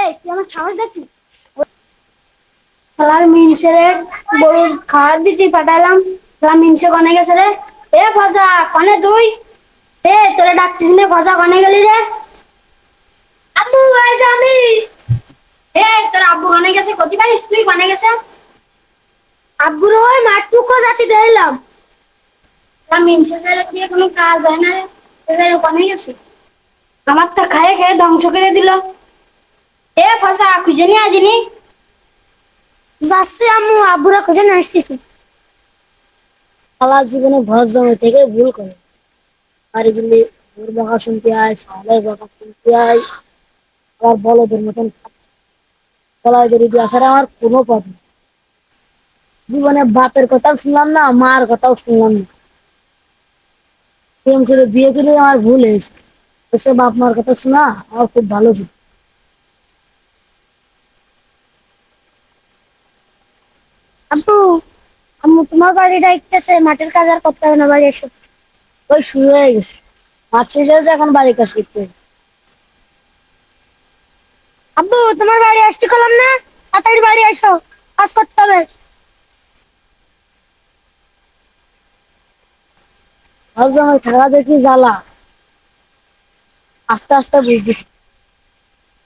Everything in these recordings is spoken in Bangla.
এই তুই আমার সাহস দেখি শালার মিনসে রে গরুর খাবার দিচ্ছি পাঠালাম শালা মিনসে কনে গেছে রে এ ফসা কনে তুই তোরা ডাকতিস নে ফসা কনে গেলি রে আব্বু এই যে আমি তোর আব্বু কনে গেছে কতি পারিস তুই কনে গেছে আব্বুর ওই মাঠটুকু জাতি দিলাম তা মিনসে ছেড়ে দিয়ে কোনো কাজ হয় না রে তোদের কনে গেছে আমার তা খায়ে খেয়ে ধ্বংস করে দিল ফসা খুঁজে নিয়ে আজিনি যাচ্ছি আম্মু আব্বুরা খুঁজে নিয়ে আসতেছি শালা জীবনে ভস জমে থেকে ভুল করে আর এগুলি ওর বকা শুনতে আয় শালের বকা শুনতে আয় আবার বলদের মতন গলায় দড়ি দিয়ে আসার আমার কোনো পথ নেই। জীবনে বাপের কথাও শুনলাম না মার কথাও শুনলাম না প্রেম করে বিয়ে করে আমার ভুল হয়েছে এসে বাপ মার কথা শোনা আমার খুব ভালো ছিল আব্বু আম্মু তোমার বাড়িটা একটেছে মাঠের কাজ আর করতে হবে না বাড়ি এসো ওই শুরু হয়ে গেছে মাঠ শেষ হয়েছে এখন বাড়ির কাজ করতে হবে আব্বু তোমার বাড়ি আসতে কলাম না তাড়াতাড়ি বাড়ি এসো কাজ করতে হবে ভাবছিলাম থাকা দেখি জ্বালা আস্তে আস্তে বুঝতেছি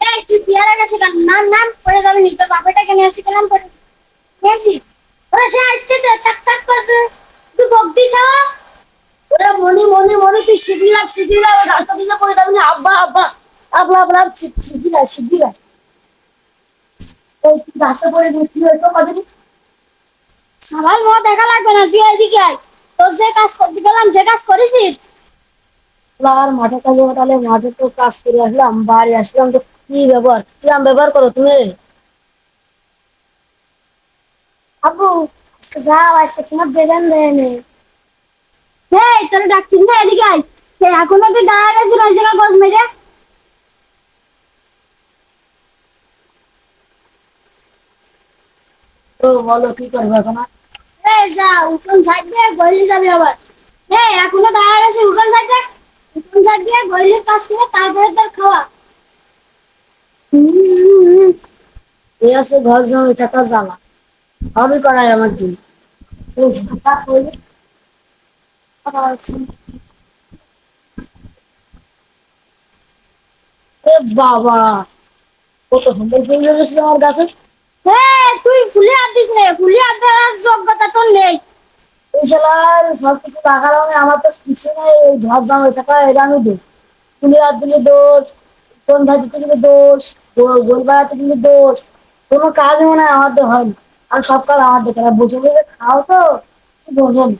এই তুই বিয়ারা গেছে কেন নাম নাম পড়ে যাবে নি তোর বাপেটাকে নিয়ে আসি কেলাম পড়ে নিয়েছি ওরা সে আসতেছে টাক টাক করে তুই বকদি থাও ওরা মনি মনি মনি তুই শিগগির লাভ রাস্তা দিকে পড়ে যাবি না আব্বা আব্বা আব্বা আব্বা শিগগির এই তুই রাস্তা পড়ে গেছিস কি হইতো কদিন সবার মত দেখা লাগবে না তুই এদিকে আয় তোর যে কাজ করতে গেলাম যে কাজ করেছিস আর মাঠে কাজে তাহলে মাঠে তো কাজ করে আসলাম বাড়ি আসলাম তো কি ব্যবহার কিরাম ব্যবহার করো তুমি আব্বু আজকে যাও আজকে তোমার দেবেন দেয়নি তোরা ডাকছিস না এদিকে আয় সে এখনো তুই দাঁড়ায় রয়েছিল ওই জায়গায় গজ মেরে তো বলো কি করবো এখন যা উঠোন সাইড দিয়ে গলি যাবি আবার এখনো দাঁড়ায় রয়েছে উঠোন সাইড দিয়ে গলির কাজ করে তারপরে তোর খাওয়া এই আছে ঘর জমি টাকা জ্বালা সবই করাই আমার দিন এ বাবা কত সুন্দর ফুল রয়েছে আমার গাছে তুই ফুলে হাত দিস নে ফুলে হাত দেওয়ার যোগ্যতা তোর নেই তুই শালার সবকিছু লাগালাম আমার তো কিছু নেই এই ঝড় জাম টাকা এটা আমি দিই ফুলে হাত দিলে দোষ কোন ভাই দিতে দিলে দোষ গোল বাড়াতে দিলে দোষ কোনো কাজ মনে হয় আমাদের হয়নি আর সব কাজ আমাদের তারা বসে বসে খাও তো বোঝেন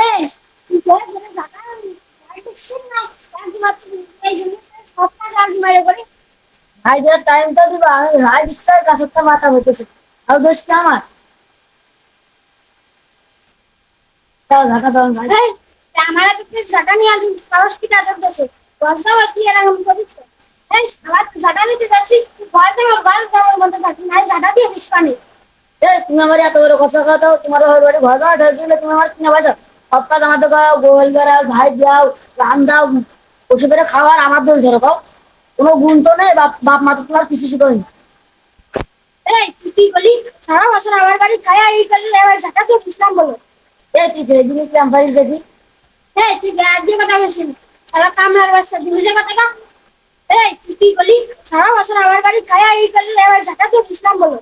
এই তুই তোর ধরে টাকা দেখছিস না চাকরি বাকরি এই জন্য সব কাজ আর মেরে করি ভাই দেওয়ার টাইম তো দিবা আমি ভাই দিচ্ছি গাছের মাথা হইতেছে আর দোষ কি আমার তাও ঢাকা দাও ভাই আমার তো জায়গা নিয়ে আমি সাহস কি তাদের দেশে বর্ষাও কি এরকম করিস আমার জায়গা নিতে যাচ্ছিস ঘর মধ্যে থাকি না জায়গা দিয়ে বিষ পানি তুমি আমার এত বড় কথা কথা তোমার বাড়ি ভয় দেওয়া দিলে তুমি আমার কিনে পয়সা সব কাজ আমার তো করো গোল বেড়াও ভাই দাও রান দাও ওষুধ বেড়ে খাওয়ার আমার দোষ ধরো কাও কোনো গুণ তো নেই বাপ বাপ মা তো তোমার কিছু শিখোয়নি তুই কি বলি সারা বছর আমার বাড়ি খায়া এই করলে এবার জায়গা দিয়ে বুঝলাম বলো তুই ফেসবুকে কিরাম পারিস দেখি তুই গ্যাস দিয়ে কথা বলছিস সারা কামলার বাচ্চা দিলি যে কথা তুই কি বলি সারা বছর আমার বাড়ি খায়া এই করলে এবার জায়গা দিয়ে বুঝলাম বলো